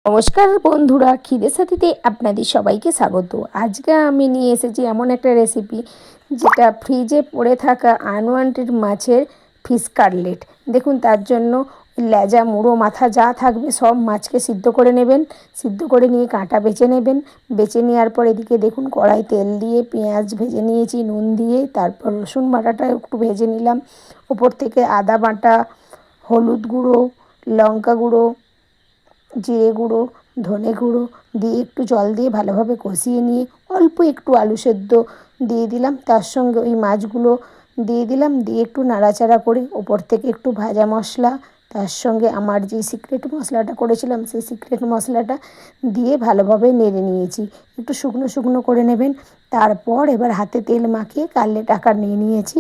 নমস্কার বন্ধুরা, খিদের সাথীতে আপনাদের সবাইকে স্বাগত। আজকে আমি নিয়ে এসেছি এমন একটা রেসিপি যেটা ফ্রিজে পড়ে থাকা আনওয়ান্টেড মাছের ফিশ কাটলেট। দেখুন, তার জন্য লেজা মুড়ো মাথা যা থাকবে সব মাছকে সিদ্ধ করে নেবেন। সিদ্ধ করে নিয়ে কাঁটা বেছে নেবেন। বেছে নেওয়ার পর এদিকে দেখুন কড়াই তেল দিয়ে পেঁয়াজ ভেজে নিয়েছি নুন দিয়ে, তারপর রসুন বাটাটা একটু ভেজে নিলাম। ওপর থেকে আদা বাটা, হলুদ গুঁড়ো, লঙ্কা গুঁড়ো, জিরে গুঁড়ো, ধনে গুঁড়ো দিয়ে একটু জল দিয়ে ভালোভাবে কষিয়ে নিয়ে অল্প একটু আলু সেদ্ধ দিয়ে দিলাম। তার সঙ্গে ওই মাছগুলো দিয়ে দিলাম, দিয়ে একটু নাড়াচাড়া করে ওপর থেকে একটু ভাজা মশলা, তার সঙ্গে আমার যে সিক্রেট মশলাটা করেছিলাম সেই সিক্রেট মশলাটা দিয়ে ভালোভাবে নেড়ে নিয়েছি। একটু শুকনো শুকনো করে নেবেন। তারপর এবার হাতে তেল মাখিয়ে কাটলেট আকার নিয়ে নিয়েছি।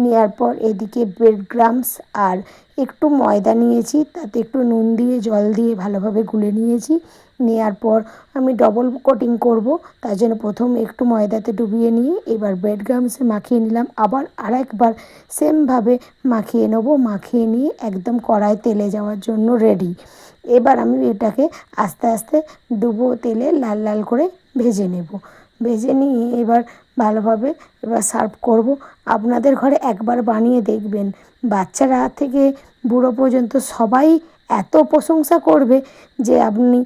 নেওয়ার পর এদিকে ব্রেড ক্রাম্বস আর একটু ময়দা নিয়েছি, তাতে একটু নুন দিয়ে জল দিয়ে ভালোভাবে গুলে নিয়েছি। নেওয়ার পর আমি ডবল কোটিং করব, তার জন্য প্রথমে একটু ময়দাতে ডুবিয়ে নিয়ে এবার ব্রেড ক্রাম্বসে মাখিয়ে নিলাম। আবার আরেকবার সেমভাবে মাখিয়ে নেব। মাখিয়ে নিয়ে একদম কড়াই তেলে যাওয়ার জন্য রেডি। এবার আমি এটাকে আস্তে আস্তে ডুবো তেলে লাল লাল করে ভেজে নেব। ভেজে নিয়ে এবার ভালোভাবে সার্ভ করব। আপনাদের ঘরে একবার বানিয়ে দেখবেন, বাচ্চারা থেকে বুড়ো পর্যন্ত সবাই এত প্রশংসা করবে যে আপনি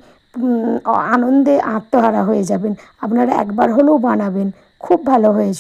আনন্দে আত্মহারা হয়ে যাবেন। আপনারা একবার হলেও বানাবেন, খুব ভালো হয়েছে।